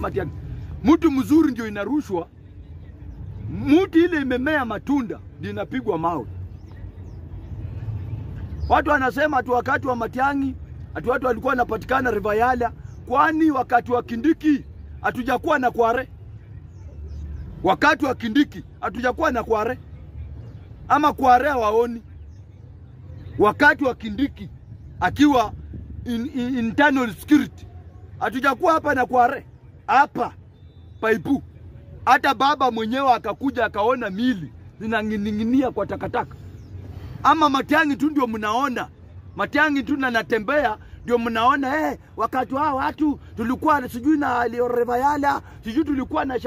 Matiang'i. Mtu mzuri ndio inarushwa. Mtu ile imemea matunda ndio inapigwa mawe. Watu wanasema tu wakati wa Matiang'i, ati watu walikuwa wanapatikana River Yala, kwani wakati wa Kindiki hatujakuwa na Kware? Wakati wa Kindiki hatujakuwa na Kware? Ama Kware waoni? Wakati wa Kindiki akiwa internal security hatujakuwa hapa na Kware? Hapa paipu. Hata baba mwenyewe akakuja akaona mili zinaning'inia kwa takataka. Ama Matiang'i tu ndio mnaona? Matiang'i tu na natembea ndio mnaona wakati hao watu tulikuwa sijui na River Yala, sijui tulikuwa na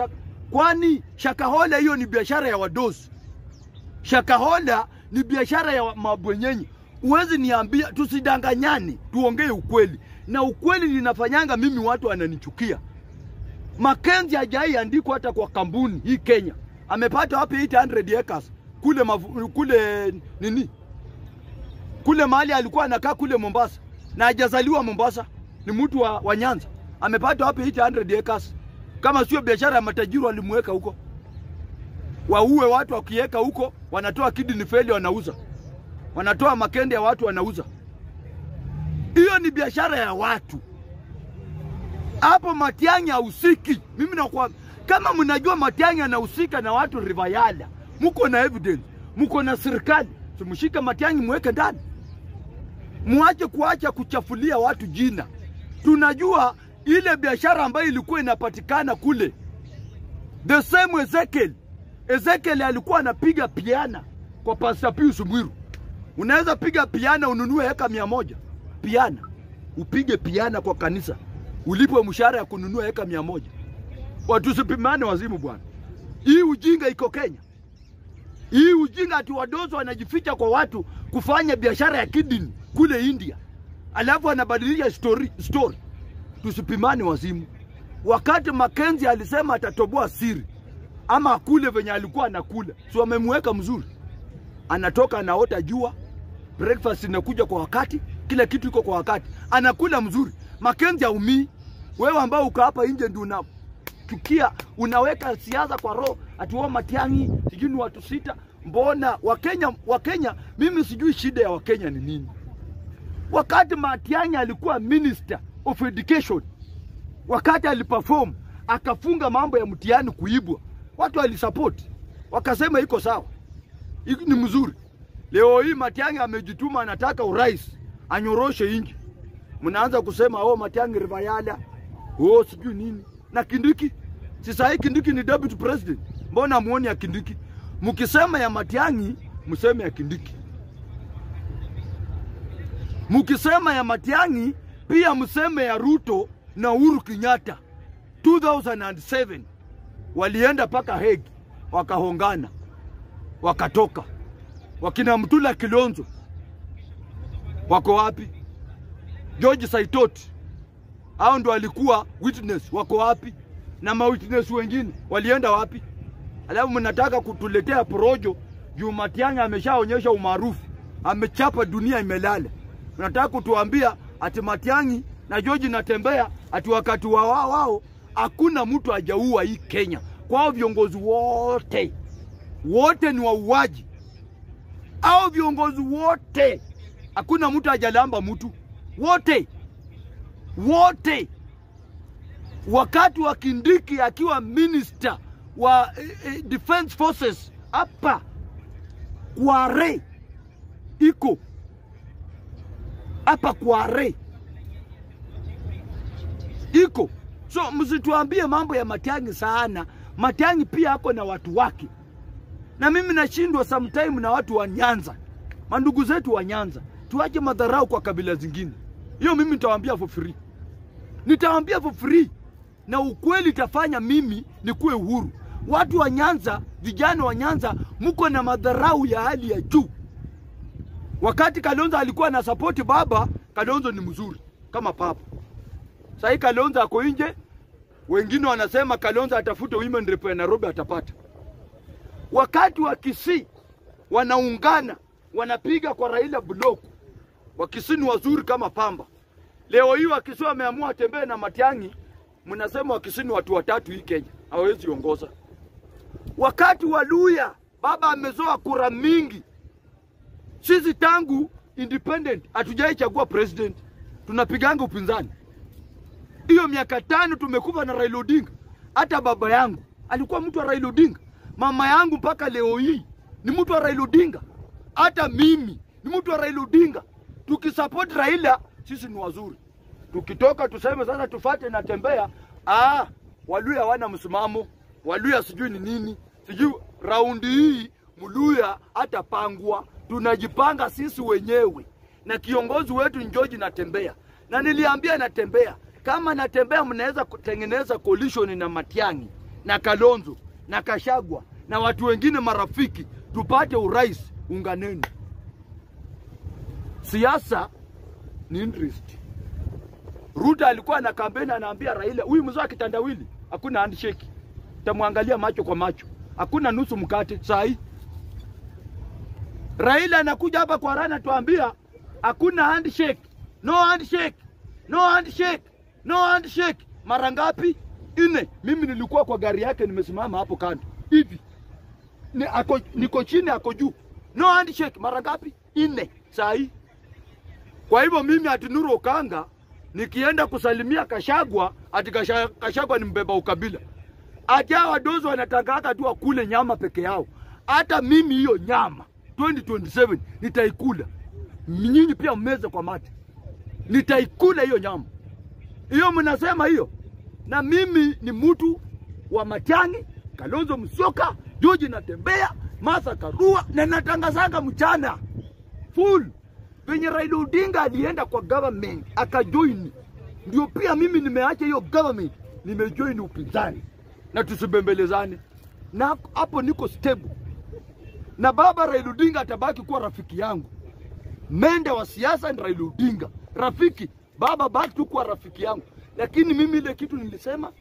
kwani Shakahola hiyo ni biashara ya wadosi. Shakahola ni biashara ya mabwenyenyi. Uwezi niambia, tusidanganyane, tuongee ukweli. Na ukweli linafanyanga mimi watu wananichukia. Mackenzie hajai andiko hata kwa kampuni hii Kenya. Amepata wapi 800 acres kule nini? Kule mahali alikuwa anakaa kule Mombasa. Na hajazaliwa Mombasa, ni mtu wa Nyanza. Amepata wapi 800 acres? Kama sio biashara ya matajiri walimweka huko. Waue watu wakiweka huko, wanatoa kidney failure wanauza. Wanatoa makende ya watu wanauza. Hiyo ni biashara ya watu. Hapo Matiang'i hausiki. Mimi nakwambia, kama mnajua Matiang'i anahusika na watu River Yala, mko na evidence, mko na serikali, tumshike Matiang'i mweke ndani. Muache kuacha kuchafulia watu jina. Tunajua ile biashara ambayo ilikuwa inapatikana kule. The same Ezekiel alikuwa anapiga piana kwa Pastor Pius Mwiru. Unaweza piga piana ununue heka 100. Piana. Upige piana kwa kanisa. Ulipwe mshahara ya kununua heka 100. Watu sipimane wazimu bwana. Hii ujinga iko Kenya. Hii ujinga ati wadozo wanajificha kwa watu kufanya biashara ya kidney kule India. Alafu anabadilisha story. Tusipimane wazimu. Wakati Mackenzie alisema atatoboa siri ama akule venye alikuwa anakula, so amemweka mzuri. Anatoka anaota jua, breakfast inakuja kwa wakati, kila kitu iko kwa wakati. Anakula mzuri. Mackenzie haumii. Wewe ambao uko hapa nje ndio unachukia, unaweka siasa kwa roho, ati wao Matiang'i sijui watu 6. Mbona Wakenya mimi sijui shida ya Wakenya ni nini? Wakati Matiang'i alikuwa Minister of Education, wakati aliperform akafunga mambo ya mtihani kuibwa, watu walisupport, wakasema iko sawa, ni mzuri. Leo hii Matiang'i amejituma anataka urais, anyoroshe inji. Mnaanza kusema Matiang'i River Yala, sijui nini. Na Kindiki, sasa hii Kindiki ni deputy president. Mbona muone ya Kindiki? Mkisema ya Matiang'i, mseme ya Kindiki. Mkisema ya Matiang'i, pia mseme ya Ruto na Uhuru Kenyatta. 2007 walienda paka Hague, wakahongana, wakatoka. Wakina Mtula Kilonzo wako wapi? George Saitoti hao ndo walikuwa witness, wako wapi? Na ma-witness wengine walienda wapi? Alafu mnataka kutuletea porojo juu Matiang'i ameshaonyesha umaarufu, amechapa dunia imelala. Mnataka kutuambia ati Matiang'i na George natembea ati wakati wao hakuna mtu hajaua hii Kenya. Kwao viongozi wote ni wauaji. Hao viongozi wote hakuna mtu hajalamba mtu. Wote. Wakati wa Kindiki akiwa minister wa Defense Forces hapa Kware iko hapa Kware iko. So msituambie mambo ya Matiang'i sana. Matiang'i pia hako na watu wake. Na mimi nashindwa sometime na watu wa Nyanza. Mandugu zetu wa Nyanza. Tuache madharau kwa kabila zingine. Hiyo mimi nitawaambia for free. Nitawaambia for free. Na ukweli itafanya mimi nikuwe uhuru. Watu wa Nyanza, vijana wa Nyanza, mko na madharau ya hali ya juu. Wakati Kalonzo alikuwa na support baba, Kalonzo ni mzuri kama papa. Sasa Kalonzo ako nje, wengine wanasema Kalonzo atafuta women rep ya Nairobi atapata. Wakati wa Kisii wanaungana, wanapiga kwa Raila block. Wakisii ni wazuri kama pamba. Leo hii Wakisii wameamua tembee na Matiang'i mnasema Wakisii ni watu watatu hii Kenya, hawezi ongoza. Wakati wa Luya baba amezoa kura mingi. Sisi tangu independent hatujai chagua president, tunapiganga upinzani. Hiyo miaka 5 tumekufa na Raila Odinga. Hata baba yangu alikuwa mtu wa Raila Odinga, mama yangu mpaka leo hii ni mtu wa Raila Odinga, hata mimi ni mtu wa Raila Odinga. Tukisupport Raila sisi ni wazuri. Tukitoka tuseme sasa tufate na tembea, Waluya wana msimamo, Waluya sijui ni nini, sijui raundi hii Mluya hata pangwa. Tunajipanga sisi wenyewe na kiongozi wetu George Natembea. Na niliambia Natembea, kama Natembea mnaweza kutengeneza coalition na Matiang'i na Kalonzo na Kashagwa na watu wengine marafiki, tupate urais, unganeni. Siasa ni interest. Ruto alikuwa na kampeni anaambia Raila, huyu mzee kitandawili, hakuna handshake. Tamwangalia macho kwa macho. Hakuna nusu mkate sahi. Raila anakuja hapa kwa Rana tuambia hakuna handshake. No handshake. No handshake. No handshake. Mara ngapi? 4. Mimi nilikuwa kwa gari yake nimesimama hapo kando. Hivi. Niko chini ako juu. No handshake. Mara ngapi? 4. Sahi. Kwa hivyo mimi Atinuru Okanga nikienda kusalimia Kashagwa, ati Kashagwa ni mbeba ukabila. Ati hao wadozo wanataka tu wakule nyama peke yao. Hata mimi hiyo nyama 2027 nitaikula. Nyinyi pia mmeze kwa mate. Nitaikula hiyo nyama. Hiyo mnasema hiyo. Na mimi ni mtu wa Matiang'i, Kalonzo Musyoka, George Natembea, Martha Karua, na natangazanga mchana full. Venye Raila Odinga alienda kwa government akajoin, ndio pia mimi nimeacha hiyo government, nimejoin upinzani. Na tusibembelezane. Na hapo niko stable. Na baba Raila Odinga atabaki kuwa rafiki yangu. Mende wa siasa ni Raila Odinga. Rafiki, baba baki tu kuwa rafiki yangu. Lakini mimi ile kitu nilisema,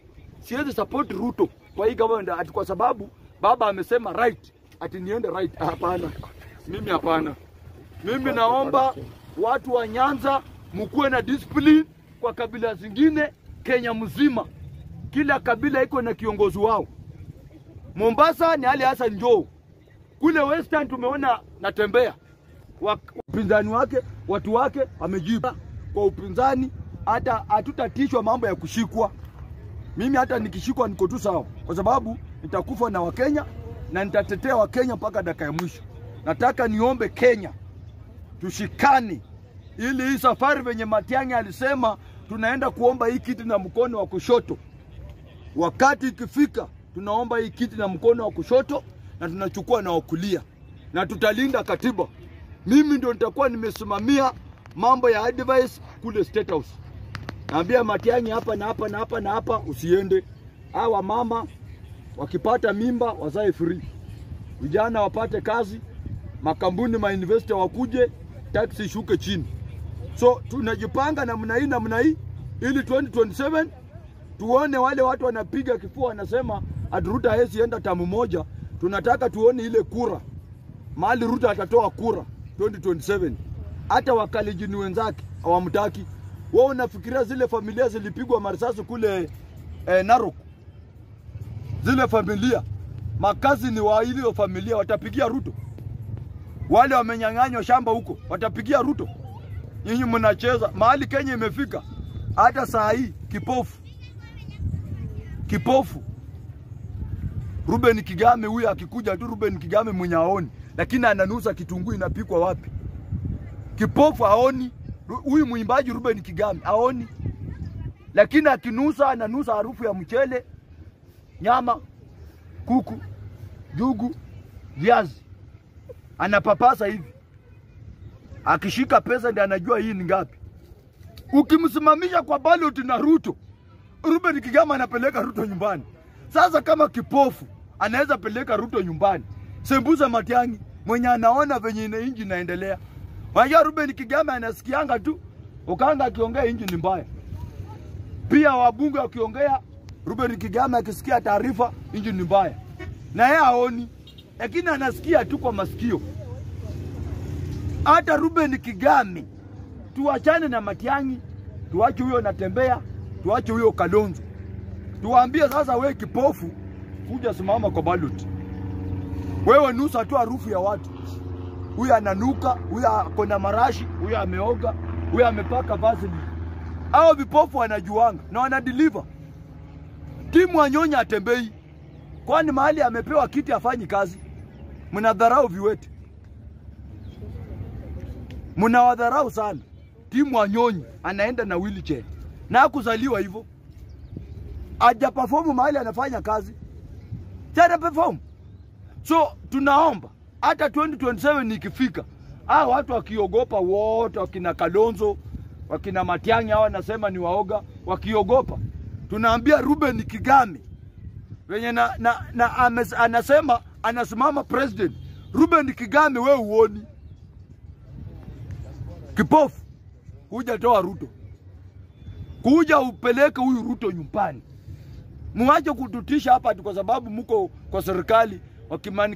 siwezi support Ruto kwa hii government ati kwa sababu baba amesema right, ati niende right. Hapana. Mimi hapana. Mimi naomba watu wa Nyanza mkuwe na discipline kwa kabila zingine Kenya mzima. Kila kabila iko na kiongozi wao. Mombasa ni Ali Hassan Joho. Kule Western tumeona Natembea. Upinzani wake, watu wake amejiba kwa upinzani, hata hatutatishwa mambo ya kushikwa. Mimi hata nikishikwa niko tu sawa, kwa sababu nitakufa na Wakenya na nitatetea Wakenya mpaka dakika ya mwisho. Nataka niombe Kenya tushikane, ili hii safari venye Matiang'i alisema tunaenda kuomba hii kiti na mkono wa kushoto. Wakati ikifika tunaomba hii kiti na mkono wa kushoto na tunachukua na wakulia, na tutalinda katiba. Mimi ndio nitakuwa nimesimamia mambo ya advice kule State House. Naambia Matiang'i hapa na hapa na hapa na hapa usiende. Hawa mama wakipata mimba wazae free. Vijana wapate kazi, makampuni mainvestor wakuje, tax ishuke chini. So tunajipanga namna hii ili 2027 tuone wale watu wanapiga kifua wanasema Ruto hawezi enda tamu moja. Tunataka tuone ile kura. Mahali Ruto atatoa kura 2027. Hata wakalijini wenzake hawamtaki. Wao unafikiria zile familia zilipigwa marisasi kule Narok. Zile familia, makazi ni wa ile familia watapigia Ruto. Wale wamenyang'anywa shamba huko watapigia Ruto. Nyinyi mnacheza. Mahali Kenya imefika, hata saa hii kipofu Ruben Kigame huyu akikuja tu, Ruben Kigame mwenye aoni, lakini ananusa kitunguu inapikwa wapi. Kipofu haoni. Huyu muimbaji Ruben Kigame haoni, lakini akinusa ananusa harufu ya mchele, nyama, kuku, jugu, viazi. Anapapasa hivi. Akishika pesa ndiye anajua hii ni ngapi. Ukimsimamisha kwa ballot na Ruto, Ruben Kigame anapeleka Ruto nyumbani. Sasa kama kipofu anaweza peleka Ruto nyumbani, Sembuza Matiang'i mwenye anaona venye inji inaendelea. Wajua Ruben Kigame anasikianga tu, Okanga akiongea inji ni mbaya. Pia wabunge wakiongea, Ruben Kigame akisikia taarifa inji ni mbaya. Na yeye haoni, lakini anasikia tu kwa masikio. Hata Ruben Kigame tuachane na Matiang'i, tuache huyo Natembea, tuache huyo Kalonzo. Tuwaambie sasa, wewe kipofu, kuja simama kwa ballot. Wewe nusa tu harufu ya watu. Huyu ananuka, huyu akona marashi, huyu ameoga, huyu amepaka vaseline. Hao vipofu wanajuanga na wanadeliver. Timu Wanyonyi atembei. Kwani mahali amepewa kiti afanyi kazi? Mnadharau viwete. Mnawadharau sana. Timu Wanyonyi anaenda na wheelchair. Na hakuzaliwa hivyo. Aja perform mahali anafanya kazi. Chana perform. So tunaomba hata 2027 nikifika, watu wakiogopa wote, wakina Kalonzo, wakina Matiang'i hao wanasema ni waoga, wakiogopa. Tunaambia Ruben Kigame wenye anasema anasimama president. Ruben Kigame, wewe uoni kipofu, kuja toa Ruto, kuja upeleke huyu Ruto nyumbani. Muache kututisha hapa kwa sababu mko kwa serikali.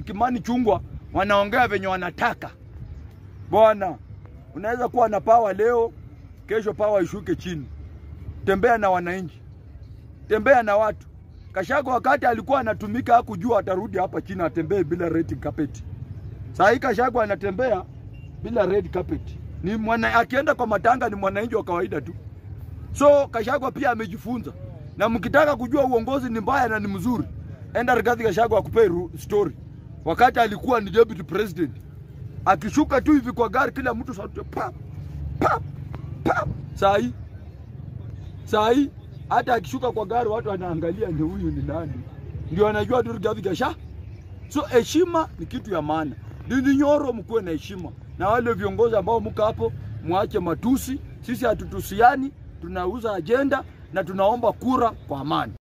Kimani Chungwa wanaongea venye wanataka. Bwana, unaweza kuwa na power leo, kesho power ishuke chini. Tembea na wananchi. Tembea na watu. Gachagua wakati alikuwa anatumika hakujua atarudi hapa chini atembee bila red carpet. Sasa hii Gachagua anatembea bila red carpet. Ni akienda kwa matanga ni mwananchi wa kawaida tu. So Gachagua pia amejifunza. Na mkitaka kujua uongozi ni mbaya na ni mzuri, enda Rigathi Gachagua akupee story. Wakati alikuwa ni deputy president, akishuka tu hivi kwa gari kila mtu sauti pap pap pap. Sai hata akishuka kwa gari watu wanaangalia ni huyu ni nani. Ndio anajua tu Rigathi Gachagua. So heshima ni kitu ya maana. Ndini Nyoro mkuwe na heshima. Na wale viongozi ambao mko hapo muache matusi. Sisi hatutusiani, tunauza agenda na tunaomba kura kwa amani.